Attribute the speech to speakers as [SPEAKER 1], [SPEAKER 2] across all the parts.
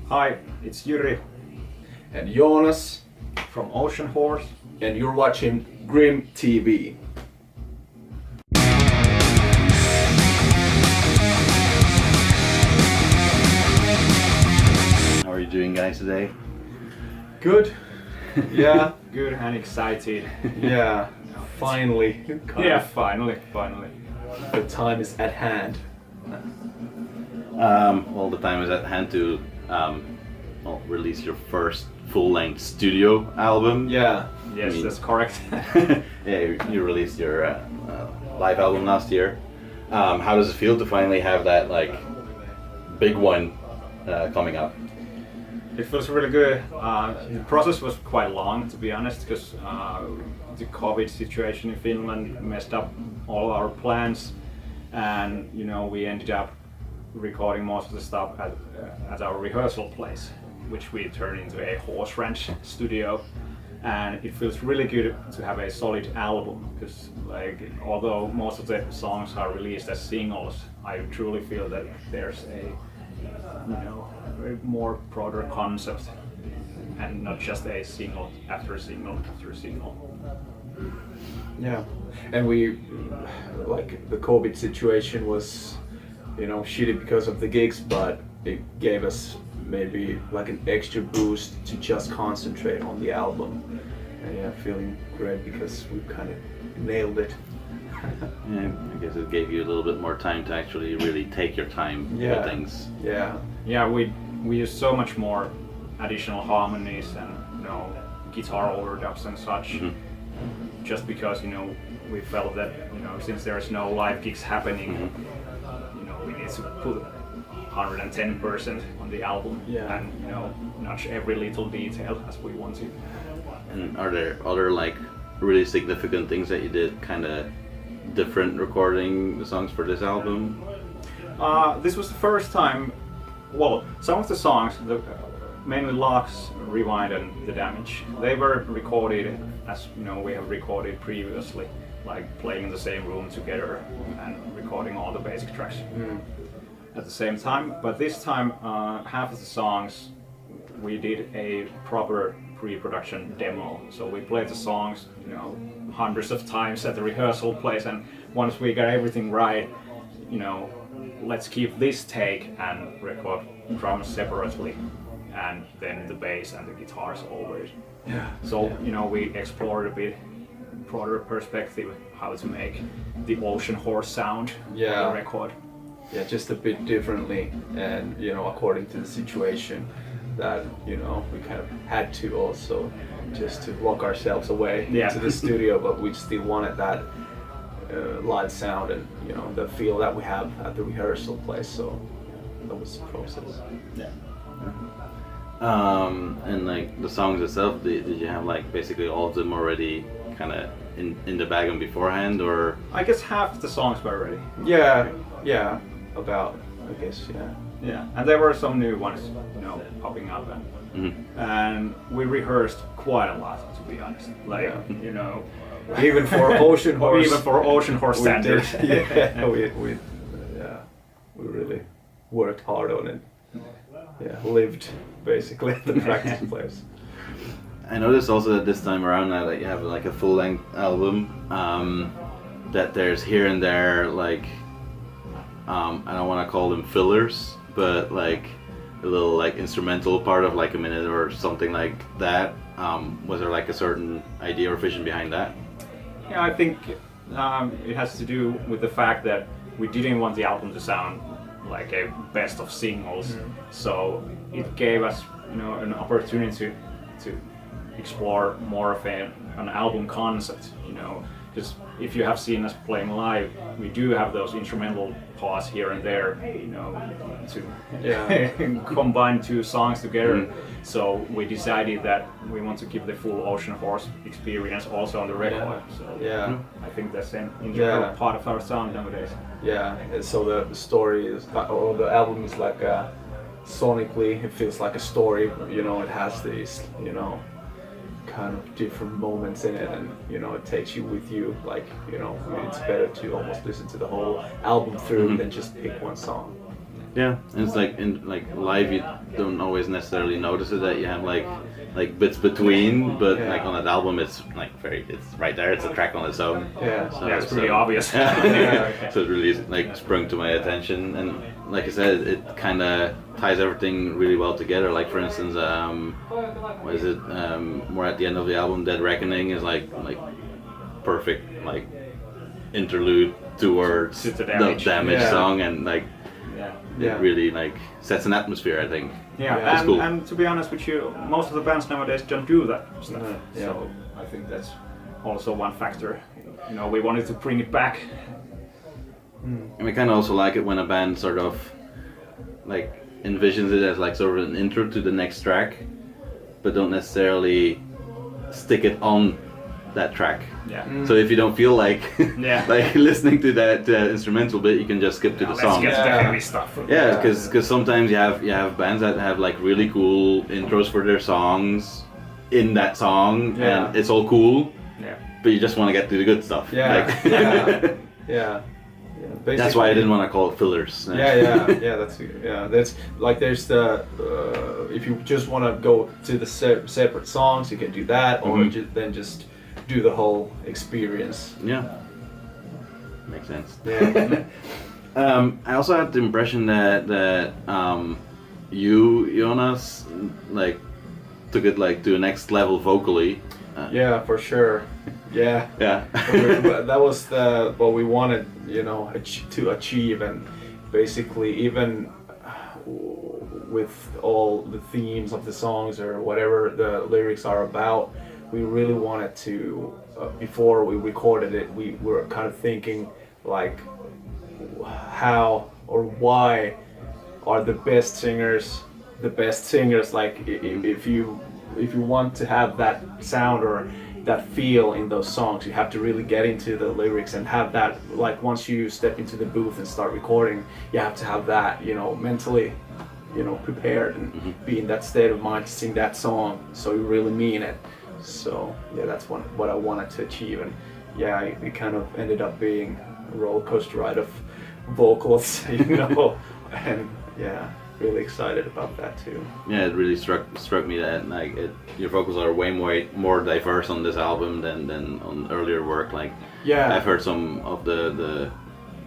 [SPEAKER 1] Hi, it's Jyri
[SPEAKER 2] and Joonas,
[SPEAKER 1] from Oceanhoarse.
[SPEAKER 2] and you're watching GRIMM TV.
[SPEAKER 3] How are you doing, guys, today?
[SPEAKER 2] Good. Yeah.
[SPEAKER 1] Good and excited.
[SPEAKER 2] Yeah. Finally.
[SPEAKER 1] Finally.
[SPEAKER 2] The time is at hand.
[SPEAKER 3] Well, the time is at hand to release your first full-length studio album.
[SPEAKER 2] Yeah.
[SPEAKER 1] Yes,
[SPEAKER 3] I mean-
[SPEAKER 1] that's correct.
[SPEAKER 3] Yeah, you released your live album last year. How does it feel to finally have that big one coming up?
[SPEAKER 1] It feels really good. The process was quite long, to be honest, because the COVID situation in Finland messed up all our plans, and we ended up recording most of the stuff at our rehearsal place, which we turned into a horse ranch studio. And it feels really good to have a solid album, because although most of the songs are released as singles, I truly feel that there's a more broader concept and not just a single after single after single.
[SPEAKER 2] Yeah. And we, the COVID situation was, shitty because of the gigs, but it gave us maybe an extra boost to just concentrate on the album. And yeah, feeling great because we kind of nailed it.
[SPEAKER 3] Yeah, I guess it gave you a little bit more time to actually really take your time with things.
[SPEAKER 2] Yeah.
[SPEAKER 1] Yeah, we use so much more additional harmonies and guitar overdubs and such.
[SPEAKER 3] Mhm.
[SPEAKER 1] Just because we felt that since there's no live gigs happening, we need to put 110% on the album, and notch every little detail as we want to.
[SPEAKER 3] And are there other really significant things that you did kind of different recording the songs for this album?
[SPEAKER 1] This was the first time. Well, some of the songs, mainly Locks, Rewind, and The Damage, they were recorded as we have recorded previously, playing in the same room together and recording all the basic tracks at the same time. But this time, half of the songs we did a proper pre-production demo. So we played the songs, hundreds of times at the rehearsal place, and once we got everything right, let's keep this take and record drums separately, and then the bass and the guitars always.
[SPEAKER 2] Yeah.
[SPEAKER 1] So we explored a bit broader perspective how to make the Oceanhoarse sound of the record.
[SPEAKER 2] Yeah, just a bit differently, and according to the situation that we kind of had to also just to lock ourselves away to the studio, but we still wanted that live sound and the feel that we have at the rehearsal place. So that was the process.
[SPEAKER 1] Yeah.
[SPEAKER 3] And the songs itself, did you have basically all of them already kind of in the bag and beforehand, or?
[SPEAKER 1] I guess half of the songs were ready.
[SPEAKER 2] Yeah, about, I guess, yeah.
[SPEAKER 1] Yeah, and there were some new ones, popping up, and we rehearsrsed quite a lot, to be honest.
[SPEAKER 2] Even for Oceanhoarse.
[SPEAKER 1] Even for Oceanhoarse standards.
[SPEAKER 2] We really worked hard on it. Yeah, lived basically at the practice place.
[SPEAKER 3] I noticed also that this time around now that you have a full-length album, that there's here and there I don't want to call them fillers, but a little instrumental part of a minute or something like that. Was there a certain idea or vision behind that?
[SPEAKER 1] Yeah, I think it has to do with the fact that we didn't want the album to sound like a best of singles, so it gave us an opportunity to explore more of an album concept, because if you have seen us playing live, we do have those instrumental parts here and there, to combine two songs together. So we decided that we want to keep the full Oceanhoarse experience also on the record. So I think that's an integral part of our sound nowadays.
[SPEAKER 2] Yeah, and so the story is, or the album is sonically, it feels like a story. It has these, kind of different moments in it, and it takes you with you. It's better to almost listen to the whole album through than just pick one song.
[SPEAKER 3] Yeah, and it's like in like live you don't always necessarily notice it that you have like bits between, but like on that album it's like it's right there. It's a track on its own.
[SPEAKER 2] Yeah,
[SPEAKER 3] so,
[SPEAKER 1] it's pretty obvious.
[SPEAKER 3] So it really like sprung to my attention, and like I said, it kind of ties everything really well together. Like for instance, what is it? More at the end of the album, Dead Reckoning is like perfect like interlude towards
[SPEAKER 1] To the
[SPEAKER 3] the Damage song, and like it really like sets an atmosphere, I think.
[SPEAKER 1] Yeah,
[SPEAKER 3] It's cool.
[SPEAKER 1] and to be honest with you, most of the bands nowadays don't do that stuff.
[SPEAKER 2] Yeah.
[SPEAKER 1] So I think that's also one factor. You know, we wanted to bring it back.
[SPEAKER 3] And we kind of also like it when a band sort of like envisions it as like sort of an intro to the next track, but don't necessarily stick it on that track.
[SPEAKER 1] Yeah.
[SPEAKER 3] So if you don't feel like like listening to that instrumental bit, you can just skip to the song.
[SPEAKER 1] Let's get to the heavy stuff.
[SPEAKER 3] Yeah, because sometimes you have bands that have like really cool intros for their songs in that song, and it's all cool.
[SPEAKER 1] Yeah.
[SPEAKER 3] But you just want to get to the good stuff.
[SPEAKER 2] Yeah.
[SPEAKER 3] Like,
[SPEAKER 2] Yeah.
[SPEAKER 3] that's why I didn't want to call it fillers.
[SPEAKER 2] That's like there's the if you just want to go to the separate songs, you can do that, or then just do the whole experience.
[SPEAKER 3] Yeah, makes sense.
[SPEAKER 2] Yeah.
[SPEAKER 3] I also had the impression that you, Joonas, like took it like to a next level vocally.
[SPEAKER 2] Yeah, for sure. Yeah.
[SPEAKER 3] Yeah.
[SPEAKER 2] That was what we wanted, you know, to achieve, and basically even with all the themes of the songs or whatever the lyrics are about, we really wanted to, before we recorded it, we were kind of thinking like how or why are the best singers like if you want to have that sound or that feel in those songs, you have to really get into the lyrics and have that, like once you step into the booth and start recording, you have to have that, you know, mentally, you know, prepared and be in that state of mind to sing that song, so you really mean it. So yeah, that's what I wanted to achieve, and yeah, it kind of ended up being a roller coaster ride of vocals, you know, and yeah, really excited about that too.
[SPEAKER 3] Yeah, it really struck me that like your vocals are way more diverse on this album than on earlier work. Like I've heard some of the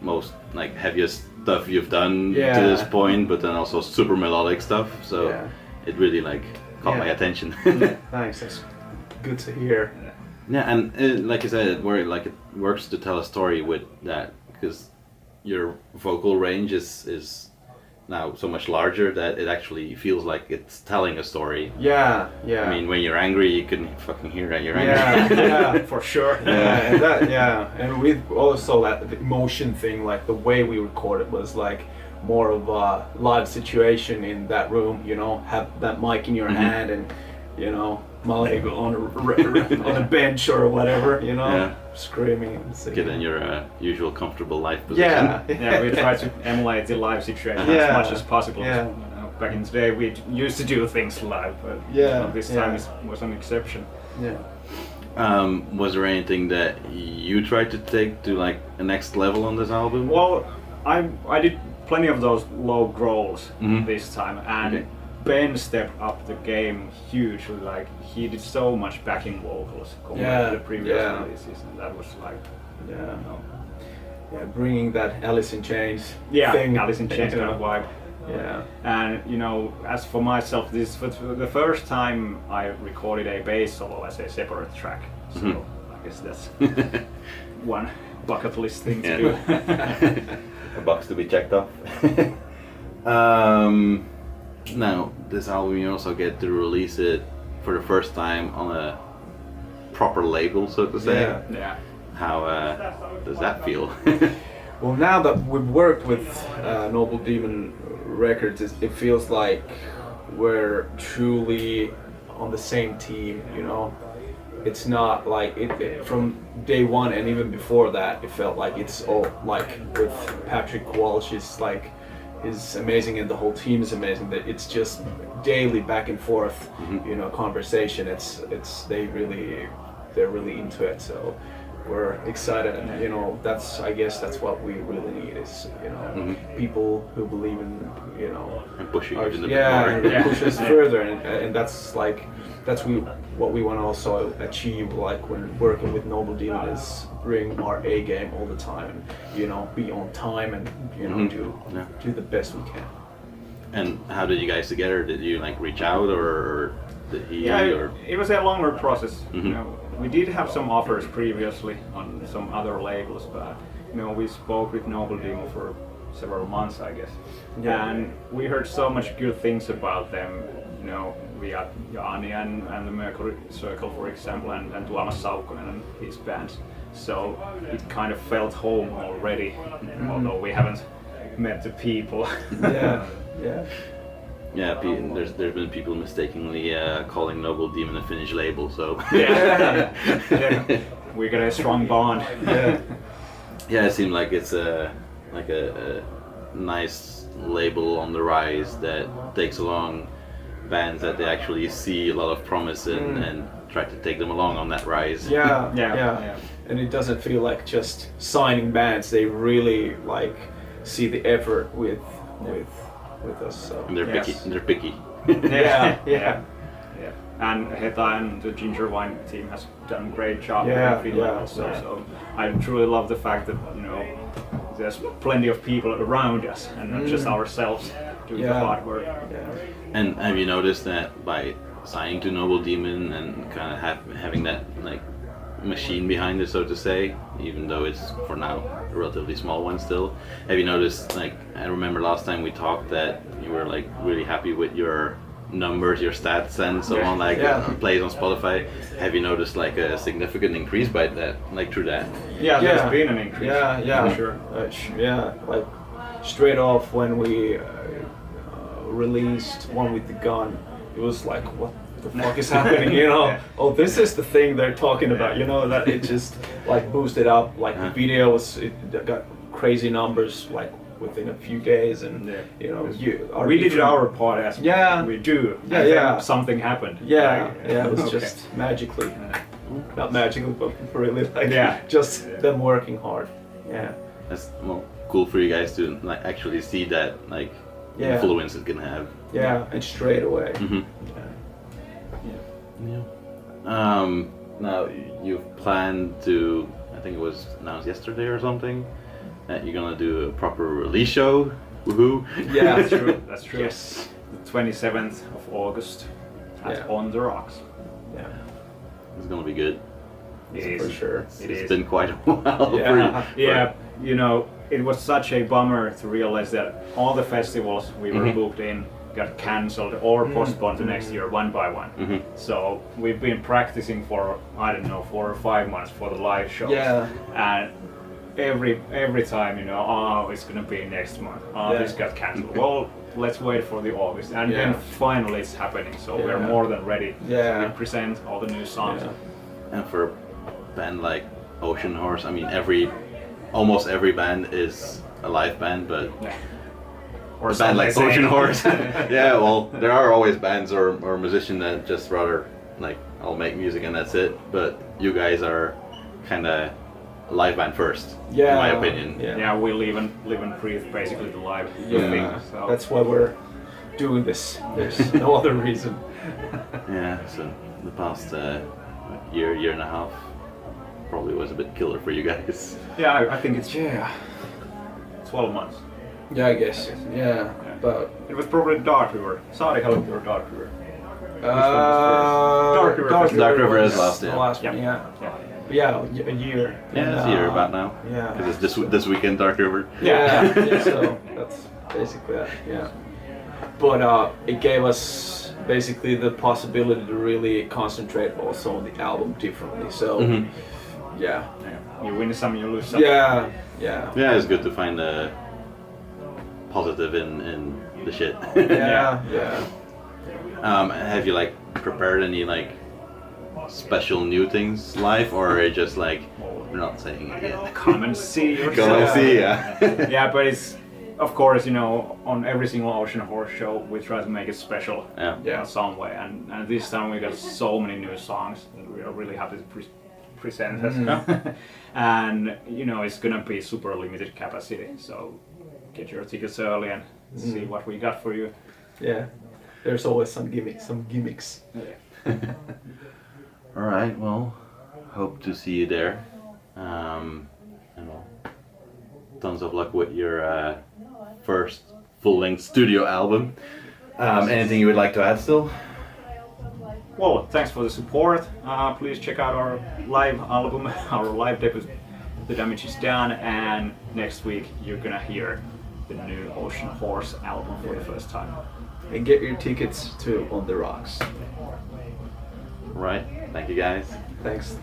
[SPEAKER 3] most like heaviest stuff you've done to this point, but then also super melodic stuff. So it really like caught my attention.
[SPEAKER 2] Thanks. That's good to hear.
[SPEAKER 3] Yeah, and like I said, it works to tell a story with that, because your vocal range is now so much larger that it actually feels like it's telling a story.
[SPEAKER 2] Yeah.
[SPEAKER 3] I mean, when you're angry, you can fucking hear that you're angry.
[SPEAKER 2] Yeah,
[SPEAKER 1] for sure.
[SPEAKER 2] And we also that the emotion thing, like the way we recorded was like more of a live situation in that room, you know, have that mic in your hand and, you know, Malik on a bench or whatever, you know, screaming and singing.
[SPEAKER 3] Get in your usual comfortable life position.
[SPEAKER 1] We try to emulate the live situation as much as possible.
[SPEAKER 2] Yeah.
[SPEAKER 1] You know, back in the day, we used to do things live, but this time was an exception.
[SPEAKER 2] Yeah.
[SPEAKER 3] Was there anything that you tried to take to like a next level on this album?
[SPEAKER 1] Well, I did plenty of those low growls this time, and Ben stepped up the game hugely. Like he did so much backing vocals compared to the previous releases, and that was like,
[SPEAKER 2] bringing that Alice in Chains
[SPEAKER 1] thing, Alice in Chains kind of vibe.
[SPEAKER 2] Yeah.
[SPEAKER 1] And you know, as for myself, this was the first time I recorded a bass solo as a separate track. So I guess that's one bucket list thing to do.
[SPEAKER 3] A box to be checked off. Now, this album you also get to release it for the first time on a proper label, so to say.
[SPEAKER 1] Yeah.
[SPEAKER 3] How does that feel?
[SPEAKER 2] Well, now that we've worked with Noble Demon Records, it feels like we're truly on the same team, you know. It's not like it from day one, and even before that, it felt like it's all like with Patrick Walsh is like is amazing and the whole team is amazing. That it's just daily back and forth, you know, conversation. They're really into it. So we're excited, and you know, I guess that's what we really need is, you know, people who believe in, you know,
[SPEAKER 3] and pushing it in the
[SPEAKER 2] and push us further, and that's what we want to also achieve, like when working with Noble Demon, is bring our A game all the time, and you know, be on time, and you know, do the best we can.
[SPEAKER 3] And how did you guys together? Did you like reach out, or did he?
[SPEAKER 1] Yeah, it was a longer process. You know, we did have some offers previously on some other labels, but you know, we spoke with Noble Demon for several months, I guess, and we heard so much good things about them. You know, we had Jani and the Mercury Circle, for example, and Tuomas Saukkonen and his bands. So it kind of felt home already, although we haven't met the people.
[SPEAKER 3] There's been people mistakenly calling Noble Demon a Finnish label, so
[SPEAKER 1] we got a strong bond.
[SPEAKER 3] It seemed like it's a nice label on the rise that takes along bands that they actually see a lot of promise in and try to take them along on that rise.
[SPEAKER 2] And it doesn't feel like just signing bands. They really like see the effort with us. So.
[SPEAKER 3] And they're picky. They're picky.
[SPEAKER 1] And Heta and the Ginger Wine team has done a great job in Finland also. So I truly love the fact that, you know, there's plenty of people around us and not just ourselves doing the hard work.
[SPEAKER 3] And have you noticed that by signing to Noble Demon and kind of having that like machine behind it, so to say, even though it's for now a relatively small one still, have you noticed, like, I remember last time we talked that you were like really happy with your numbers, your stats and so on, like plays on Spotify. Have you noticed like a significant increase by that, like through that?
[SPEAKER 1] There's been an increase.
[SPEAKER 2] For sure. Like straight off when we released One with the Gun, it was like, what the fuck is happening, you know? Oh, this is the thing they're talking about, you know, that it just like boosted up, like the video it got crazy numbers like within a few days, and you know,
[SPEAKER 1] we did our part as we do. Something happened.
[SPEAKER 2] It was just magically, not magically, but really like just them working hard.
[SPEAKER 3] That's cool for you guys to like actually see that like influence it can have.
[SPEAKER 2] And straight away.
[SPEAKER 3] Now you've planned to, I think it was announced yesterday or something, that you're gonna do a proper release show. Woohoo!
[SPEAKER 1] Yeah, that's true. That's true. Yes, the 27th of August at On the Rocks.
[SPEAKER 3] It's gonna be good.
[SPEAKER 1] It is
[SPEAKER 2] for sure.
[SPEAKER 3] It's been quite a while.
[SPEAKER 1] You know, it was such a bummer to realize that all the festivals we were booked in got cancelled or postponed to next year one by one. So we've been practicing for, I don't know, 4 or 5 months for the live shows. And every time, you know, it's gonna be next month. This got cancelled. Well, let's wait for the August, and then finally it's happening. So we're more than ready to present all the new songs.
[SPEAKER 3] And for a band like Oceanhoarse, I mean, almost every band is a live band, but
[SPEAKER 1] or
[SPEAKER 3] a band like Oceanhoarse, well, there are always bands or musicians that just rather like, I'll make music and that's it. But you guys are kind of a live band first, in my opinion.
[SPEAKER 1] We live and breathe basically the live thing. So
[SPEAKER 2] that's why we're doing this. There's no other reason.
[SPEAKER 3] So the past year and a half probably was a bit killer for you guys.
[SPEAKER 1] I think it's 12 months.
[SPEAKER 2] I guess. But
[SPEAKER 1] it was probably Dark River. Sorry, Hello, or Dark River.
[SPEAKER 3] Dark River is last,
[SPEAKER 2] the last one. A year.
[SPEAKER 3] It's a year about now. Because it's this weekend, Dark River.
[SPEAKER 2] So that's basically that. But it gave us basically the possibility to really concentrate also on the album differently. So
[SPEAKER 1] you win some, you lose some.
[SPEAKER 3] It's good to find a positive in the shit. Have you like prepared any like special new things live, or are you just like, we're not saying it yet?
[SPEAKER 1] Come and see yourself.
[SPEAKER 3] Come and see,
[SPEAKER 1] but it's, of course, you know, on every single Oceanhoarse show we try to make it special in some way, and this time we got so many new songs that we are really happy to presenters. And you know, it's gonna be super limited capacity, so get your tickets early and see what we got for you.
[SPEAKER 2] Yeah, there's always some gimmicks.
[SPEAKER 1] Yeah.
[SPEAKER 3] All right, well, hope to see you there. You know, tons of luck with your first full-length studio album. Anything you would like to add still?
[SPEAKER 1] Well, thanks for the support. Please check out our live album, our live debut, The Damage Is Done, and next week you're gonna hear the new Oceanhoarse album for the first time.
[SPEAKER 2] And get your tickets to On the Rocks.
[SPEAKER 3] Right, thank you guys.
[SPEAKER 2] Thanks.